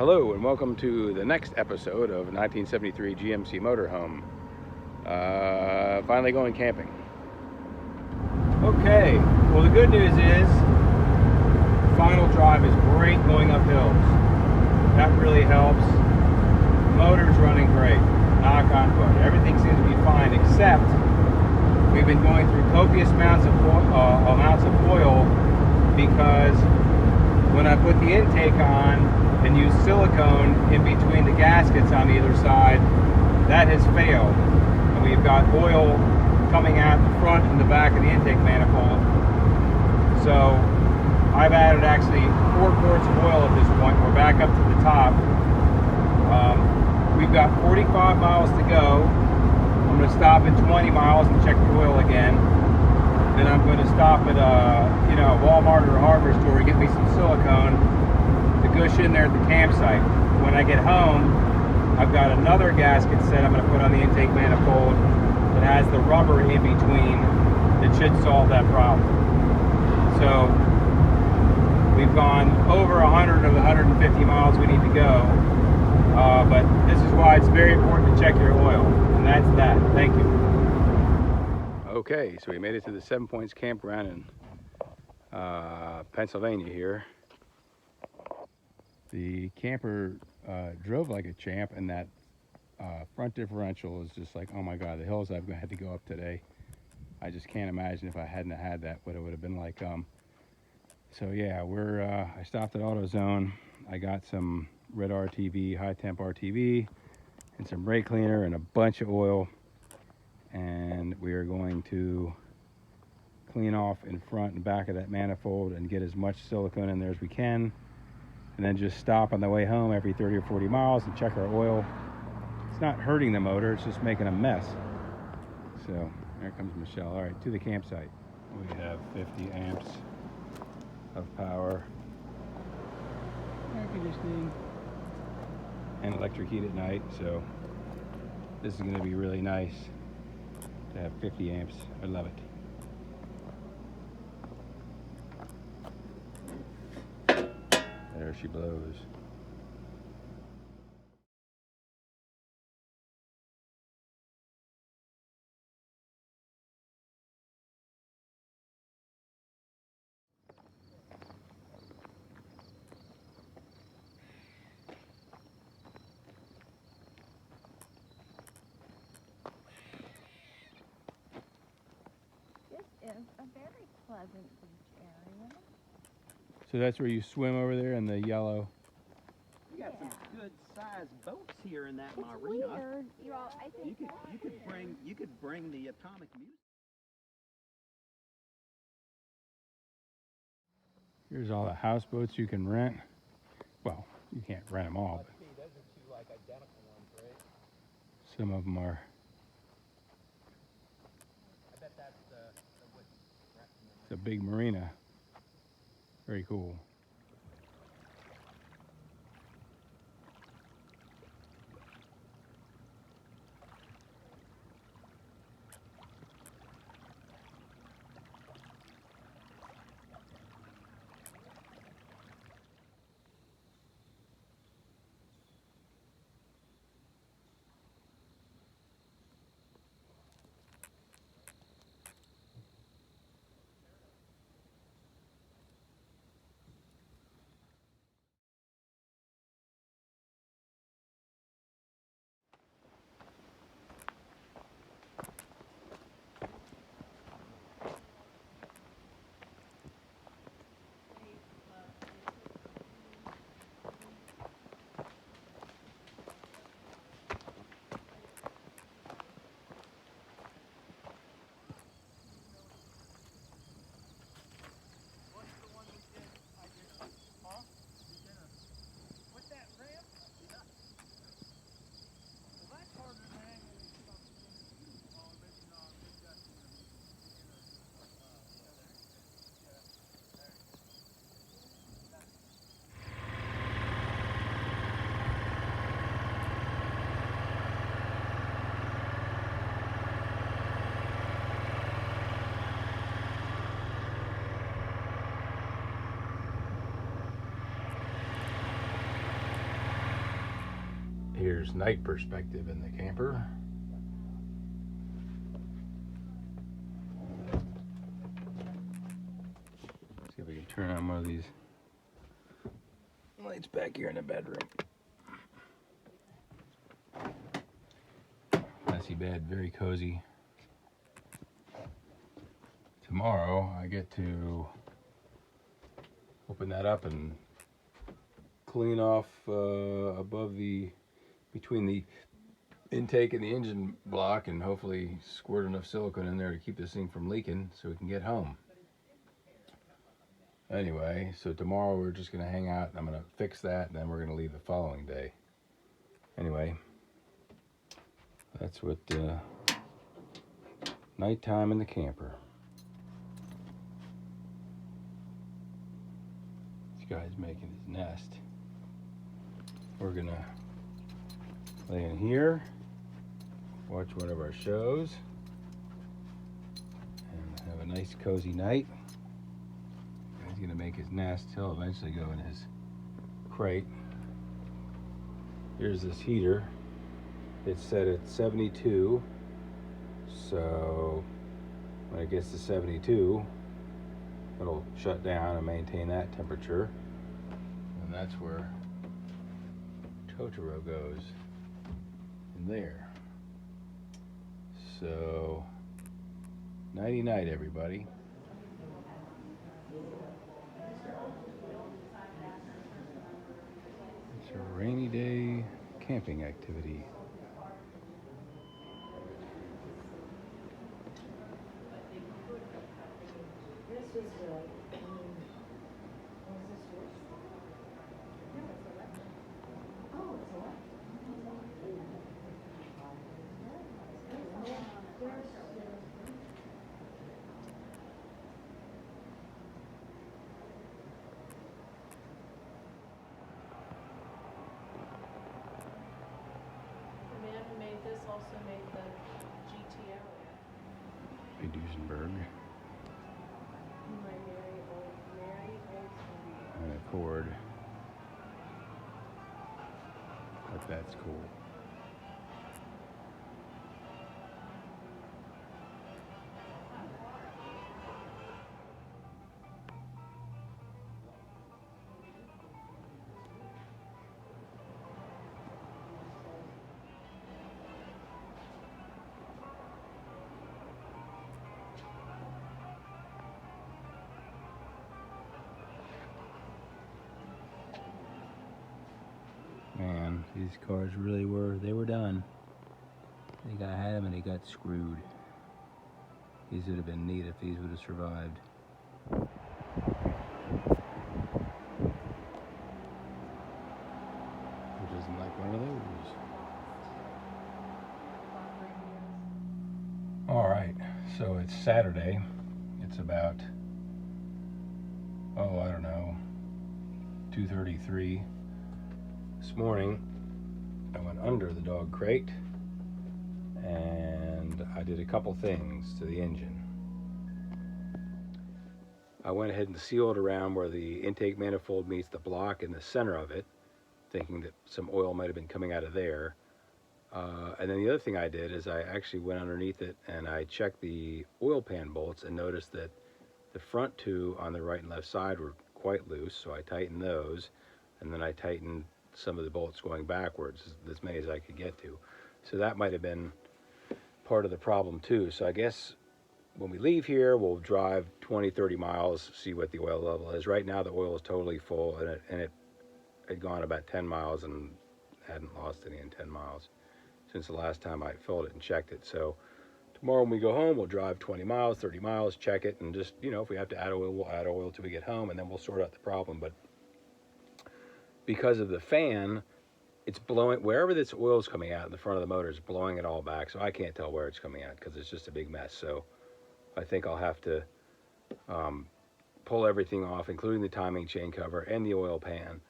Hello and welcome to the next episode of 1973 GMC Motorhome. Finally going camping. Okay, well the good news is final drive is great going up hills. That really helps. Motor's running great, knock on wood. Everything seems to be fine except we've been going through copious amounts of oil because when I put the intake on and use silicone in between the gaskets on either side, that has failed. And we've got oil coming out the front and the back of the intake manifold. So I've added actually 4 quarts of oil at this point. We're back up to the top. We've got 45 miles to go. I'm going to stop in 20 miles and check the oil again. Then I'm going to stop at Walmart or a hardware store and get me some silicone to gush in there at the campsite. When I get home, I've got another gasket set I'm going to put on the intake manifold that has the rubber in between that should solve that problem. So we've gone over 100 of the 150 miles we need to go, but this is why it's very important to check your oil, and that's that. Thank you. Okay, so we made it to the 7 Points campground in Pennsylvania here. The camper drove like a champ, and that front differential is just like, oh my god, the hills I've had to go up today. I just can't imagine if I hadn't had that what it would have been like. So yeah, I stopped at AutoZone. I got some red RTV, high temp RTV, and some brake cleaner and a bunch of oil, and we are going to clean off in front and back of that manifold and get as much silicone in there as we can, and then just stop on the way home every 30 or 40 miles and check our oil. It's not hurting the motor, it's just making a mess. So there comes Michelle. All right, to the campsite. We have 50 amps of power, air conditioning, and electric heat at night. So this is going to be really nice to have 50 amps. I love it. There she blows. This is a very pleasant beach area. So that's where you swim over there in the yellow. You got some good sized boats here in that It's marina. weird. You know, I think You could bring the atomic music. Here's all the houseboats you can rent. Well, you can't rent them all, but Those are 2 like identical ones, right? some of them are. I bet that's It's a big marina. Very cool. Here's night perspective in the camper. See if we can turn on one of these lights back here in the bedroom. Messy bed, very cozy. Tomorrow I get to open that up and clean off above between the intake and the engine block, and hopefully squirt enough silicone in there to keep this thing from leaking so we can get home. Anyway, so tomorrow we're just going to hang out and I'm going to fix that, and then we're going to leave the following day. Anyway, that's what nighttime in the camper. This guy's making his nest. We're going to lay in here, watch one of our shows, and have a nice cozy night. He's gonna make his nest. He'll eventually go in his crate. Here's this heater. It's set at 72, so when it gets to 72, it'll shut down and maintain that temperature. And that's where Totoro goes, in there. So, nighty night, everybody. It's a rainy day camping activity. Also made the GTO. Duesenberg. My Mary And a cord. But that's cool. Man, these cars really were done. I had them and they got screwed. These would have been neat if these would have survived. Which isn't like one of those. Alright, so it's Saturday. It's about, I don't know, 2:33. This morning, I went under the dog crate and I did a couple things to the engine. I went ahead and sealed around where the intake manifold meets the block in the center of it, thinking that some oil might have been coming out of there. And then the other thing I did is I actually went underneath it and I checked the oil pan bolts and noticed that the front two on the right and left side were quite loose, so I tightened those, and then I tightened some of the bolts going backwards, as many as I could get to. So that might have been part of the problem too. So I guess when we leave here, we'll drive 20-30 miles, see what the oil level is. Right now the oil is totally full, and it had gone about 10 miles and hadn't lost any in 10 miles since the last time I filled it and checked it. So tomorrow when we go home, we'll drive 20 miles, 30 miles, check it, and just, if we have to add oil, we'll add oil till we get home, and then we'll sort out the problem. But because of the fan, it's blowing, wherever this oil is coming out in the front of the motor is blowing it all back, so I can't tell where it's coming out because it's just a big mess. So I think I'll have to pull everything off, including the timing chain cover and the oil pan,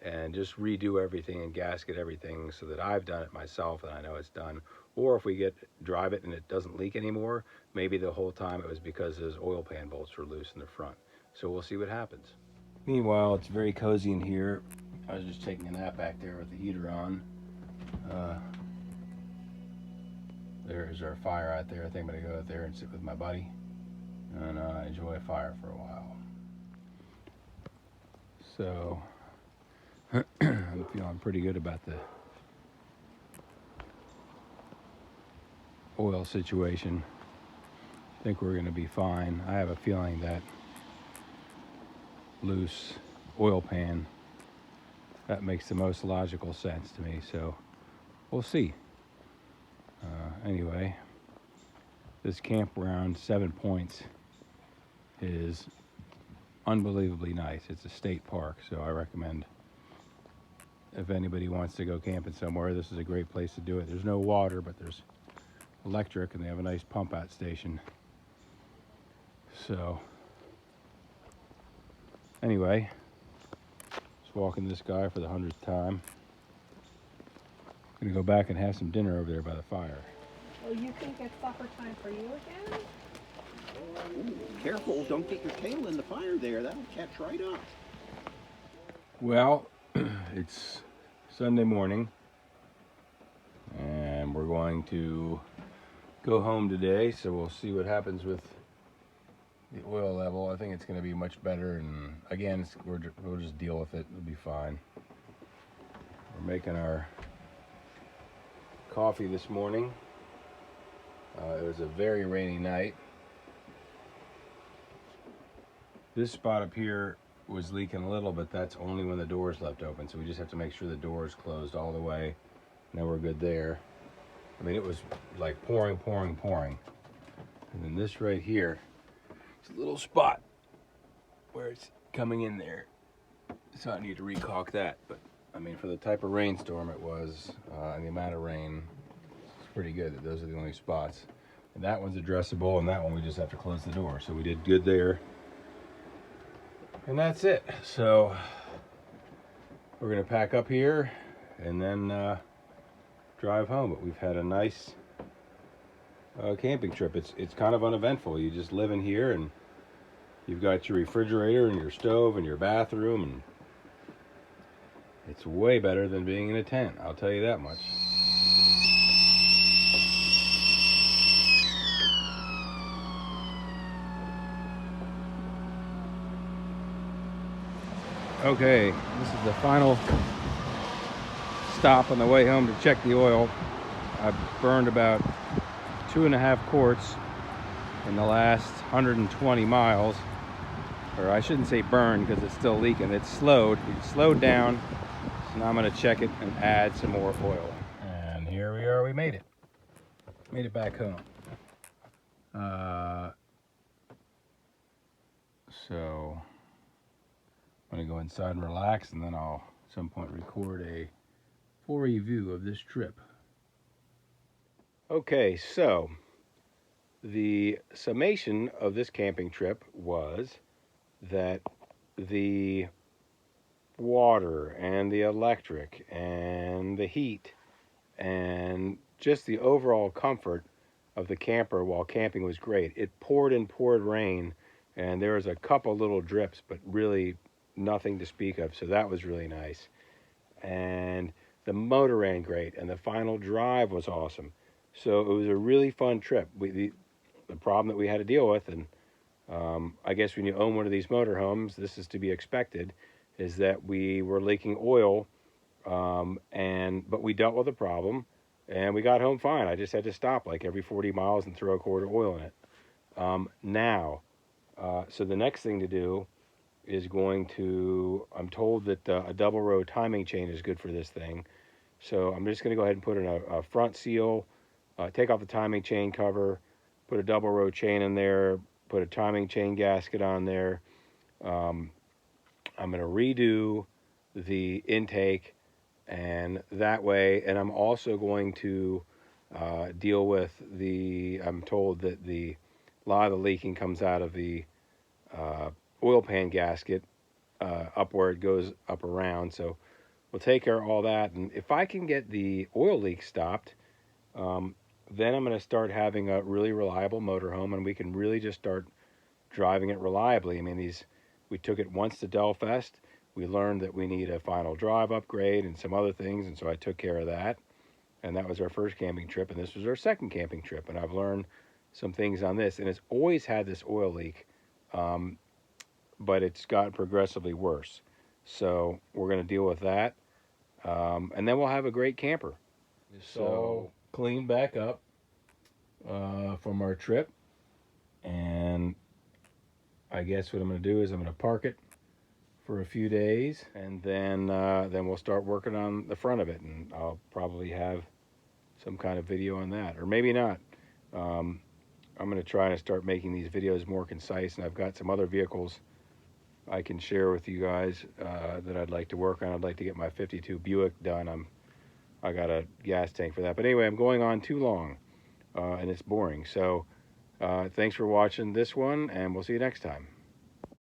and just redo everything and gasket everything so that I've done it myself and I know it's done. Or if we drive it and it doesn't leak anymore, maybe the whole time it was because those oil pan bolts were loose in the front. So we'll see what happens. Meanwhile, it's very cozy in here. I was just taking a nap back there with the heater on. There's our fire out there. I think I'm gonna go out there and sit with my buddy and enjoy a fire for a while. So I'm feeling pretty good about the oil situation. I think we're gonna be fine. I have a feeling that loose oil pan, that makes the most logical sense to me, so we'll see. Anyway, this campground, 7 Points, is unbelievably nice. It's a state park, so I recommend if anybody wants to go camping somewhere, this is a great place to do it. There's no water, but there's electric, and they have a nice pump out station. So anyway, just walking this guy for the 100th time. Gonna go back and have some dinner over there by the fire. Well, you think it's supper time for you again? Ooh, careful, don't get your tail in the fire there. That'll catch right up. Well, it's Sunday morning, and we're going to go home today, so we'll see what happens with the oil level. I think it's going to be much better, and again, we'll just deal with it. It'll be fine. We're making our coffee this morning. It was a very rainy night. This spot up here was leaking a little, but that's only when the door's left open, so we just have to make sure the door is closed all the way, and then we're good there. I mean, it was like pouring. And then this right here, it's a little spot where it's coming in there, so I need to recaulk that. But I mean, for the type of rainstorm it was, and the amount of rain, it's pretty good that those are the only spots. And that one's addressable, and that one we just have to close the door. So we did good there. And that's it. So we're gonna pack up here and then drive home. But we've had a nice camping trip. It's kind of uneventful. You just live in here, and you've got your refrigerator and your stove and your bathroom, and it's way better than being in a tent, I'll tell you that much. Okay, this is the final stop on the way home to check the oil. I've burned about 2.5 quarts in the last 120 miles. Or I shouldn't say burned, because it's still leaking. It's slowed. It slowed down. So now I'm going to check it and add some more oil. And here we are. We made it. Made it back home. So I'm going to go inside and relax, and then I'll at some point record a full review of this trip. Okay, so the summation of this camping trip was that the water and the electric and the heat and just the overall comfort of the camper while camping was great. It poured and poured rain, and there was a couple little drips, but really nothing to speak of, so that was really nice. And the motor ran great, and the final drive was awesome. So it was a really fun trip. The problem that we had to deal with, and I guess when you own one of these motorhomes, this is to be expected, is that we were leaking oil, but we dealt with the problem, and we got home fine. I just had to stop like every 40 miles and throw a quart of oil in it. So the next thing to do is I'm told that a double row timing chain is good for this thing. So I'm just going to go ahead and put in a front seal, take off the timing chain cover, put a double row chain in there, put a timing chain gasket on there. I'm going to redo the intake, and that way, and I'm also going to deal with I'm told that a lot of the leaking comes out of the oil pan gasket up where it goes up around. So we'll take care of all that, and if I can get the oil leak stopped, then I'm going to start having a really reliable motorhome, and we can really just start driving it reliably. I mean, we took it once to Delfest. We learned that we need a final drive upgrade and some other things, and so I took care of that. and that was our first camping trip, and this was our second camping trip, and I've learned some things on this, and it's always had this oil leak, but it's gotten progressively worse. So we're going to deal with that, and then we'll have a great camper. So clean back up from our trip, and I guess what I'm going to do is I'm going to park it for a few days, and then we'll start working on the front of it, and I'll probably have some kind of video on that, or maybe not. I'm going to try to start making these videos more concise, and I've got some other vehicles I can share with you guys that I'd like to work on. I'd like to get my 52 Buick done. I got a gas tank for that. But anyway, I'm going on too long, and it's boring. So thanks for watching this one, and we'll see you next time.